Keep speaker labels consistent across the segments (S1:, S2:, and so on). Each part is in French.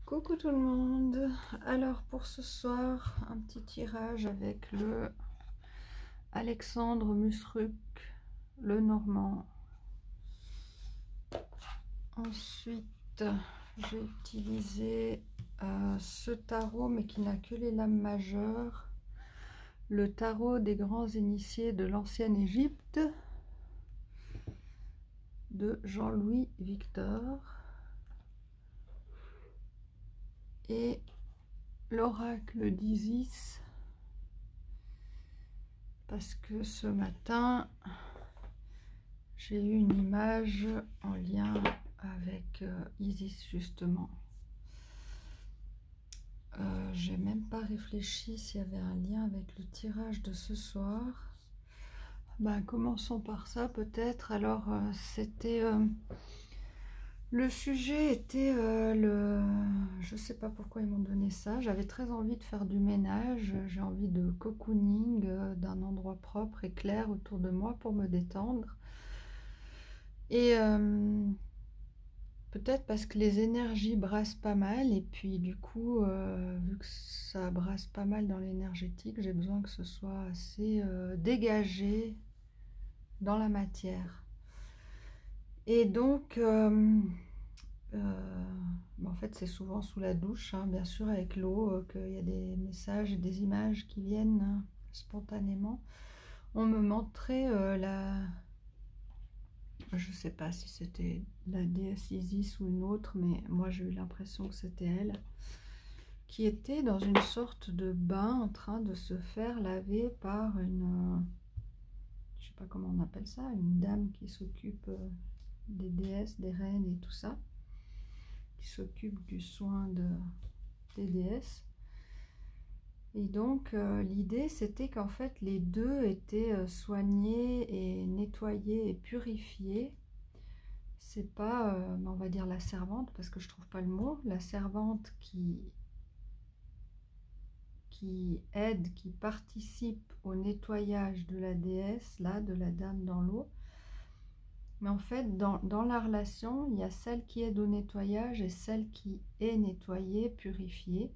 S1: Coucou tout le monde. Alors pour ce soir, un petit tirage avec le Alexandre Musruc, le Normand. Ensuite, j'ai utilisé ce tarot, mais qui n'a que les lames majeures. Le tarot des grands initiés de l'ancienne Égypte, de Jean-Louis Victor. Et l'oracle d'Isis, parce que ce matin j'ai eu une image en lien avec Isis justement. J'ai même pas réfléchi s'il y avait un lien avec le tirage de ce soir. Ben, commençons par ça peut-être. Alors c'était le sujet était je sais pas pourquoi ils m'ont donné ça. J'avais très envie de faire du ménage. J'ai envie de cocooning, d'un endroit propre et clair autour de moi pour me détendre. Et peut-être parce que les énergies brassent pas mal. Et puis du coup, vu que ça brasse pas mal dans l'énergétique, j'ai besoin que ce soit assez dégagé dans la matière. Et donc... en fait c'est souvent sous la douche, hein, bien sûr avec l'eau, qu'il y a des messages et des images qui viennent spontanément. On me montrait je sais pas si c'était la déesse Isis ou une autre, mais moi j'ai eu l'impression que c'était elle, qui était dans une sorte de bain en train de se faire laver par une, je sais pas comment on appelle ça, une dame qui s'occupe des déesses, des reines et tout ça, qui s'occupe du soin des déesses. Et donc l'idée c'était qu'en fait les deux étaient soignés et nettoyés et purifiés. C'est pas, on va dire la servante, parce que je trouve pas le mot, la servante qui aide, qui participe au nettoyage de la déesse, là, de la dame dans l'eau. Mais en fait, dans la relation, il y a celle qui aide au nettoyage et celle qui est nettoyée, purifiée.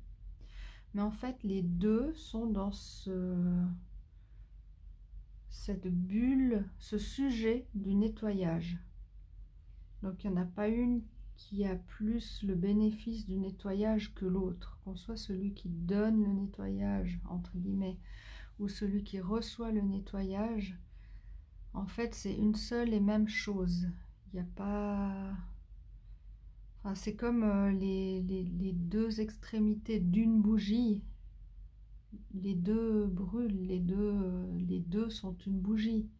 S1: Mais en fait, les deux sont dans cette bulle, ce sujet du nettoyage. Donc, il n'y en a pas une qui a plus le bénéfice du nettoyage que l'autre, qu'on soit celui qui donne le nettoyage, entre guillemets, ou celui qui reçoit le nettoyage. En fait, c'est une seule et même chose. Il n'y a pas... Enfin, c'est comme les deux extrémités d'une bougie. Les deux brûlent, les deux sont une bougie.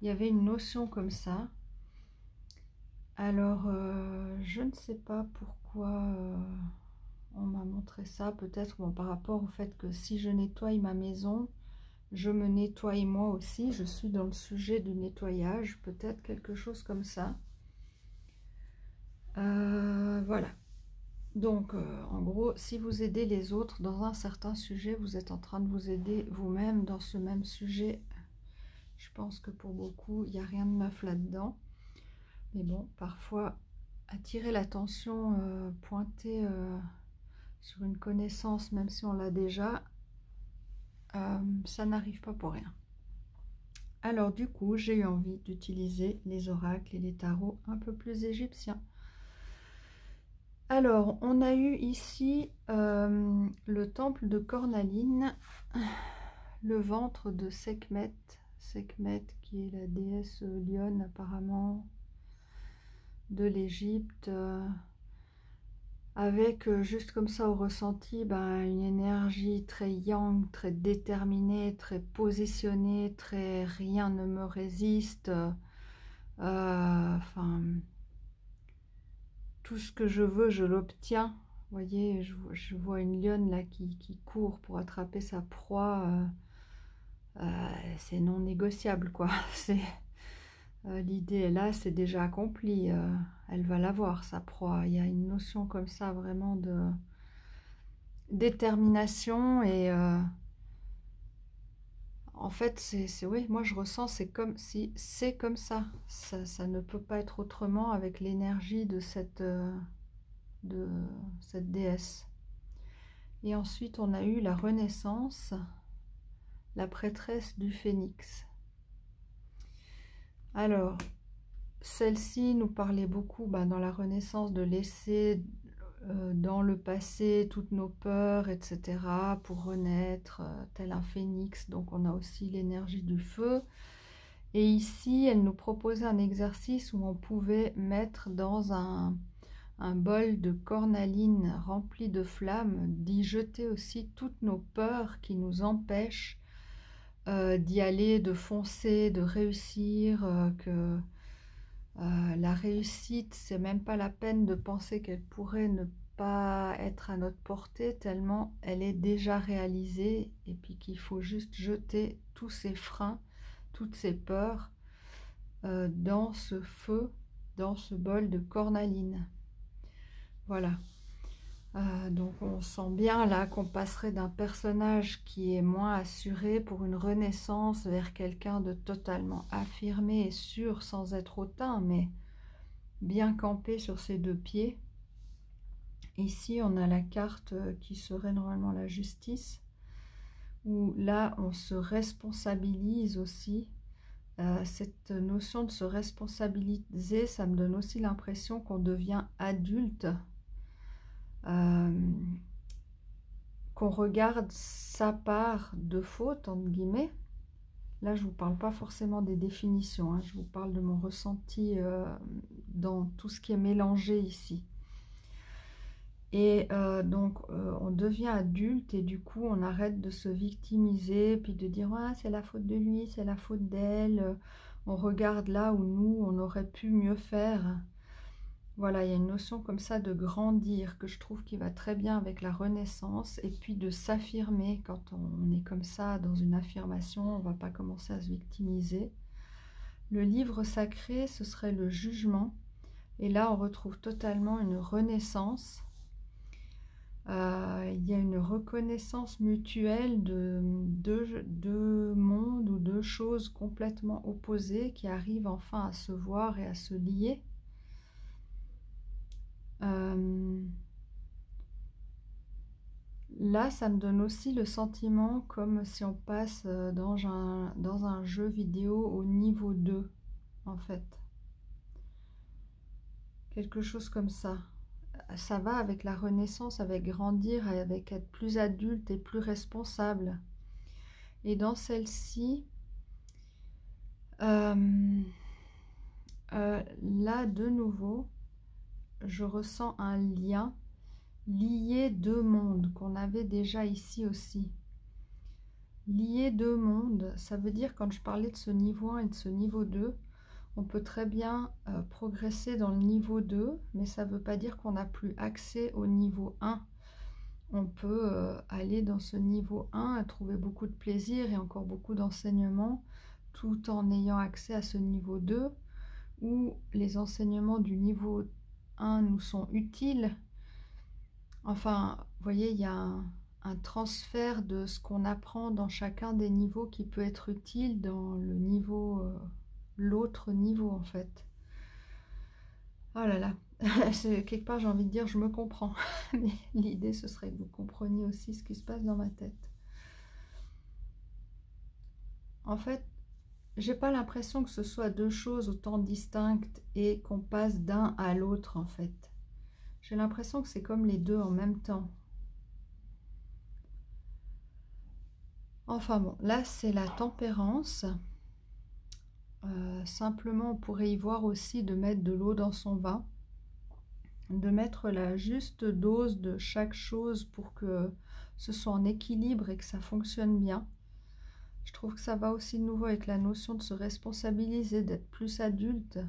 S1: Il y avait une notion comme ça. Alors, je ne sais pas pourquoi on m'a montré ça. Peut-être bon, par rapport au fait que si je nettoie ma maison, je me nettoie moi aussi. Je suis dans le sujet du nettoyage. Peut-être quelque chose comme ça. Voilà. Donc, en gros, si vous aidez les autres dans un certain sujet, vous êtes en train de vous aider vous-même dans ce même sujet. Je pense que pour beaucoup, il n'y a rien de neuf là-dedans. Mais bon, parfois, attirer l'attention, pointer sur une connaissance, même si on l'a déjà, ça n'arrive pas pour rien. Alors du coup, j'ai eu envie d'utiliser les oracles et les tarots un peu plus égyptiens. Alors, on a eu ici le temple de Cornaline, le ventre de Sekhmet, Sekhmet qui est la déesse lionne apparemment de l'Égypte, avec juste comme ça au ressenti une énergie très yang, très déterminée, très positionnée, très rien ne me résiste, enfin tout ce que je veux je l'obtiens. Vous voyez, je vois une lionne là qui court pour attraper sa proie, c'est non négociable quoi. C'est l'idée est là, c'est déjà accompli, elle va l'avoir sa proie. Il y a une notion comme ça vraiment de détermination et en fait c'est oui, moi je ressens c'est comme si c'est comme ça. Ça ne peut pas être autrement avec l'énergie de de cette déesse. Et ensuite, on a eu la Renaissance, la prêtresse du phénix. Alors, celle-ci nous parlait beaucoup dans la Renaissance de laisser dans le passé toutes nos peurs, etc. pour renaître tel un phénix. Donc on a aussi l'énergie du feu. Et ici, elle nous proposait un exercice où on pouvait mettre dans un bol de cornaline rempli de flammes, d'y jeter aussi toutes nos peurs qui nous empêchent d'y aller, de foncer, de réussir, que la réussite, c'est même pas la peine de penser qu'elle pourrait ne pas être à notre portée, tellement elle est déjà réalisée, et puis qu'il faut juste jeter tous ces freins, toutes ces peurs dans ce feu, dans ce bol de cornaline. Voilà. Donc on sent bien là qu'on passerait d'un personnage qui est moins assuré pour une renaissance vers quelqu'un de totalement affirmé et sûr sans être hautain, mais bien campé sur ses deux pieds. Ici on a la carte qui serait normalement la justice, où là on se responsabilise aussi. Cette notion de se responsabiliser, ça me donne aussi l'impression qu'on devient adulte. Qu'on regarde sa part de faute, entre guillemets. Là, je ne vous parle pas forcément des définitions, hein, je vous parle de mon ressenti dans tout ce qui est mélangé ici. Et donc, on devient adulte et du coup, on arrête de se victimiser, puis de dire ah, c'est la faute de lui, c'est la faute d'elle. On regarde là où nous, on aurait pu mieux faire. Voilà, il y a une notion comme ça de grandir que je trouve qui va très bien avec la renaissance, et puis de s'affirmer. Quand on est comme ça dans une affirmation, on ne va pas commencer à se victimiser. Le livre sacré, ce serait le jugement, et là on retrouve totalement une renaissance. Il y a une reconnaissance mutuelle de deux mondes ou deux choses complètement opposées qui arrivent enfin à se voir et à se lier. Là, ça me donne aussi le sentiment comme si on passe dans un jeu vidéo au niveau 2, en fait. Quelque chose comme ça. Ça va avec la renaissance, avec grandir, avec être plus adulte et plus responsable. Et dans celle-ci, là, de nouveau, je ressens un lien, lier deux mondes qu'on avait déjà ici aussi. Lier deux mondes, ça veut dire, quand je parlais de ce niveau 1 et de ce niveau 2, on peut très bien progresser dans le niveau 2, mais ça ne veut pas dire qu'on n'a plus accès au niveau 1. On peut aller dans ce niveau 1 et trouver beaucoup de plaisir et encore beaucoup d'enseignements, tout en ayant accès à ce niveau 2, où les enseignements du niveau 1 nous sont utiles. Enfin, vous voyez, il y a un transfert de ce qu'on apprend dans chacun des niveaux qui peut être utile dans le niveau, l'autre niveau en fait. Oh là là, quelque part j'ai envie de dire je me comprends, mais l'idée ce serait que vous compreniez aussi ce qui se passe dans ma tête. En fait, j'ai pas l'impression que ce soit deux choses autant distinctes et qu'on passe d'un à l'autre en fait. J'ai l'impression que c'est comme les deux en même temps. Enfin bon, là c'est la tempérance. Simplement, on pourrait y voir aussi de mettre de l'eau dans son vin, de mettre la juste dose de chaque chose pour que ce soit en équilibre et que ça fonctionne bien. Je trouve que ça va aussi de nouveau avec la notion de se responsabiliser, d'être plus adulte.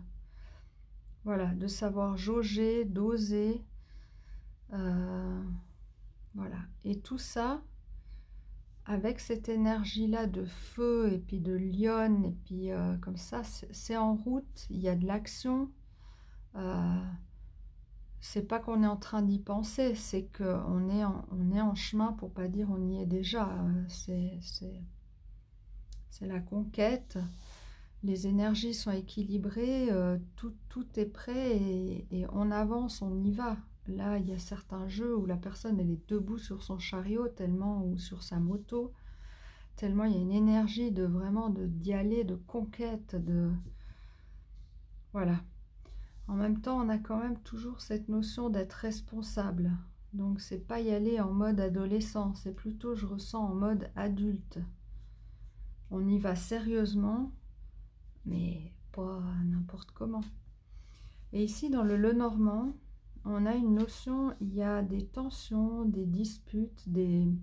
S1: Voilà, de savoir jauger, doser. Voilà, et tout ça avec cette énergie-là de feu et puis de lionne, et puis comme ça, c'est en route, il y a de l'action. C'est pas qu'on est en train d'y penser, c'est qu'on est en chemin, pour pas dire on y est déjà. C'est la conquête, les énergies sont équilibrées, tout est prêt et on avance, on y va. là, il y a certains jeux où la personne, elle est debout sur son chariot, tellement, ou sur sa moto, tellement il y a une énergie de vraiment d'y aller, de conquête, de... Voilà. En même temps, on a quand même toujours cette notion d'être responsable. Donc, c'est pas y aller en mode adolescent, c'est plutôt, je ressens, en mode adulte. On y va sérieusement, mais pas n'importe comment. Et ici, dans le Lenormand, on a une notion, il y a des tensions, des disputes, des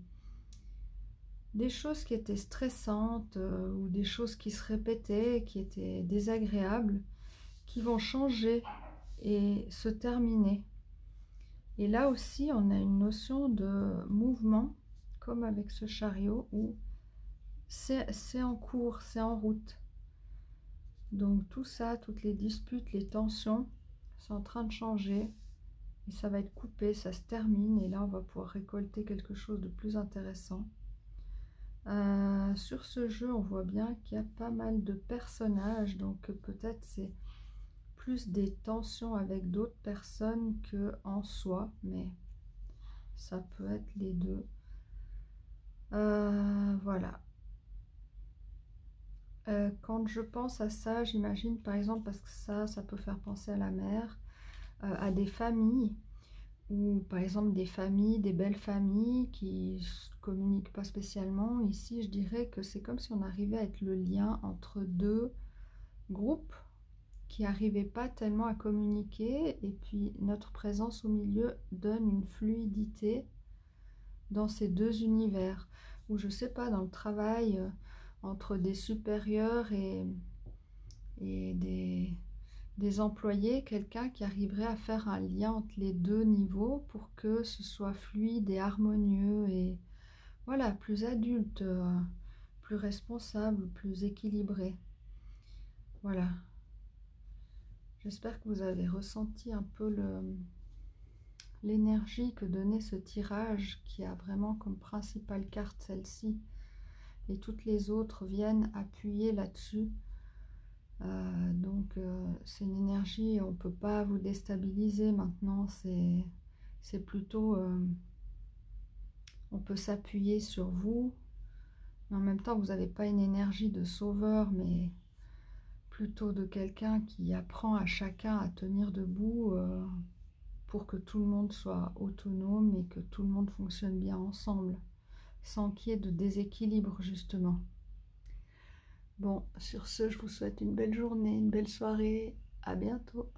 S1: choses qui étaient stressantes ou des choses qui se répétaient, qui étaient désagréables, qui vont changer et se terminer. Et là aussi, on a une notion de mouvement, comme avec ce chariot, où c'est en cours, c'est en route. Donc tout ça, toutes les disputes, les tensions, c'est en train de changer. Et ça va être coupé, ça se termine. Et là, on va pouvoir récolter quelque chose de plus intéressant. Sur ce jeu, on voit bien qu'il y a pas mal de personnages. Donc peut-être c'est plus des tensions avec d'autres personnes qu'en soi. Mais ça peut être les deux. Voilà. Quand je pense à ça, j'imagine par exemple, parce que ça peut faire penser à la mer, à des familles, ou par exemple des familles, des belles familles qui ne communiquent pas spécialement. Ici, je dirais que c'est comme si on arrivait à être le lien entre deux groupes qui n'arrivaient pas tellement à communiquer, et puis notre présence au milieu donne une fluidité dans ces deux univers, où je sais pas, dans le travail, entre des supérieurs et des employés, quelqu'un qui arriverait à faire un lien entre les deux niveaux pour que ce soit fluide et harmonieux et voilà, plus adulte, plus responsable, plus équilibré. Voilà. J'espère que vous avez ressenti un peu l'énergie que donnait ce tirage qui a vraiment comme principale carte celle-ci. Et toutes les autres viennent appuyer là-dessus. Donc c'est une énergie, on ne peut pas vous déstabiliser maintenant, c'est plutôt, on peut s'appuyer sur vous, mais en même temps vous n'avez pas une énergie de sauveur, mais plutôt de quelqu'un qui apprend à chacun à tenir debout pour que tout le monde soit autonome et que tout le monde fonctionne bien ensemble, sans qu'il y ait de déséquilibre justement. Bon, sur ce, je vous souhaite une belle journée, une belle soirée. À bientôt.